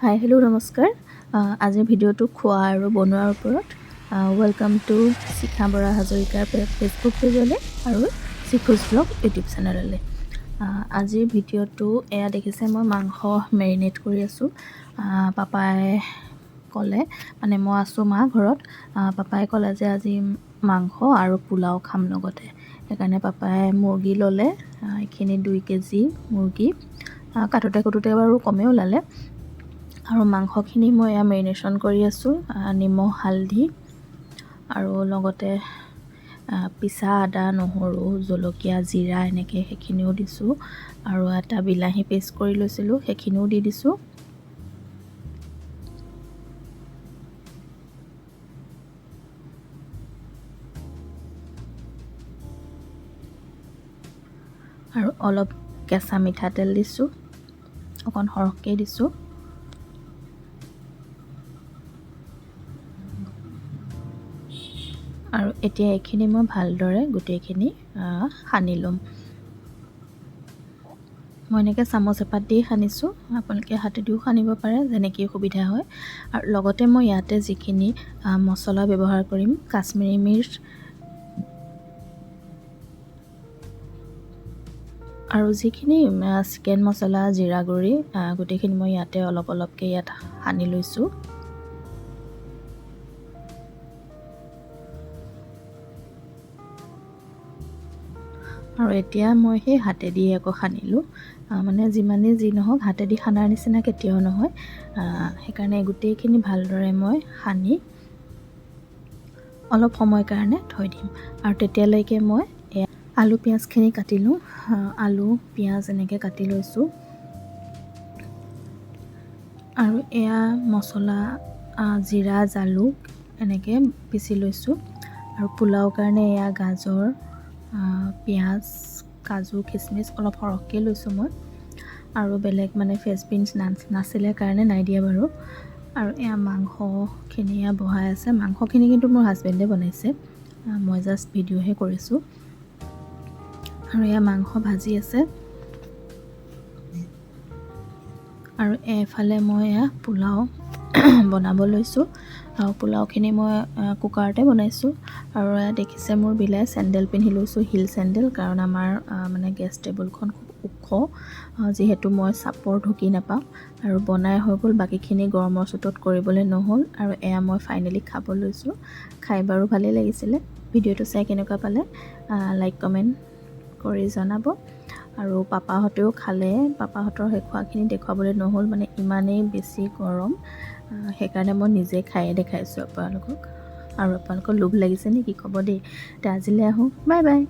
Hi hello' নমস্কাৰ। আজিৰ ভিডিঅ'টো খোৱা আৰু বনোৱাৰ ওপৰত। ৱেলকাম টু শিখা বৰা হাজৰিকাৰ ফেচবুক পেজলৈ আৰু শিখোজ ব্লগ ইউটিউব চেনেললৈ। আজিৰ ভিডিঅ'টো এয়া দেখিছে, মই মাংস মেৰিনেট কৰি আছোঁ। পাপাই ক'লে, মানে মই আছোঁ মা ঘৰত, পাপাই ক'লে যে আজি মাংস আৰু পোলাও খাম লগতে। সেইকাৰণে পাপাই মুৰ্গী ল'লে, এইখিনি 2 কেজি মুৰ্গী। কাটোতে বাৰু কমেই ওলালে। আৰু মাংসখিনি মই এয়া মেৰিনেশ্যন কৰি আছোঁ, নিমখ হালধি আৰু লগতে পিচা আদা নহৰু জলকীয়া জিৰা এনেকৈ সেইখিনিও দিছোঁ। আৰু এটা বিলাহী পেষ্ট কৰি লৈছিলোঁ, সেইখিনিও দি দিছোঁ। আৰু অলপ কেঁচা মিঠাতেল দিছোঁ, অকণ সৰহকৈ দিছোঁ। আৰু এতিয়া এইখিনি মই ভালদৰে গোটেইখিনি সানি ল'ম। মই এনেকৈ চামুচ এপাত দি সানিছোঁ, আপোনালোকে হাতেদিও সানিব পাৰে, যেনেকৈ সুবিধা হয়। আৰু লগতে মই ইয়াতে যিখিনি মছলা ব্যৱহাৰ কৰিম, কাশ্মীৰী মিৰ্চ আৰু যিখিনি চিকেন মছলা জিৰা গুড়ি, গোটেইখিনি মই ইয়াতে অলপ অলপকৈ ইয়াত সানি লৈছোঁ। আৰু এতিয়া মই সেই হাতেদি আকৌ সানিলোঁ, মানে যিমানেই যি নহওক হাতেদি সানাৰ নিচিনা কেতিয়াও নহয়। সেইকাৰণে গোটেইখিনি ভালদৰে মই সানি অলপ সময় কাৰণে থৈ দিম। আৰু তেতিয়ালৈকে মই আলু পিঁয়াজখিনি কাটিলোঁ, আলু পিঁয়াজ এনেকৈ কাটি লৈছোঁ। আৰু এয়া মছলা জিৰা জালুক এনেকৈ পিচি লৈছোঁ। আৰু পোলাও কাৰণে এয়া গাজৰ পিঁয়াজ কাজু খিচমিচ অলপ সৰহকৈ লৈছোঁ মই। আৰু বেলেগ মানে ফ্ৰেঞ্চ নাছিলে কাৰণে নাই দিয়া বাৰু। আৰু এয়া মাংসখিনি এয়া বহাই আছে, মাংসখিনি কিন্তু মোৰ হাজবেণ্ডে বনাইছে, মই জাষ্ট ভিডিঅ'হে কৰিছোঁ। আৰু এয়া মাংস ভাজি আছে। আৰু এফালে মই এয়া পোলাও বনাব লৈছোঁ। আৰু পোলাওখিনি মই কুকাৰতে বনাইছোঁ। আৰু এয়া দেখিছে মোৰ বিলাই চেণ্ডেল পিন্ধি লৈছোঁ, হিল চেণ্ডেল, কাৰণ আমাৰ মানে গেছ টেবুলখন খুব ওখ, যিহেতু মই চাপৰ ঢুকি নাপাওঁ। আৰু বনাই হৈ গ'ল, বাকীখিনি গৰমৰ চোতত কৰিবলৈ নহ'ল। আৰু এয়া মই ফাইনেলি খাব লৈছোঁ। খাই বাৰু ভালেই লাগিছিলে। ভিডিঅ'টো চাই কেনেকুৱা পালে লাইক কমেণ্ট কৰি জনাব। আৰু পাপাহঁতেও খালে, পাপাহঁতৰ সেই খোৱাখিনি দেখুৱাবলৈ নহ'ল, মানে ইমানেই বেছি গৰম, সেইকাৰণে মই নিজে খায়ে দেখাইছোঁ আপোনালোকক। আৰু আপোনালোকৰ লোভ লাগিছে নেকি ক'ব দেই। তে আজিলৈ আহোঁ, বাই বাই।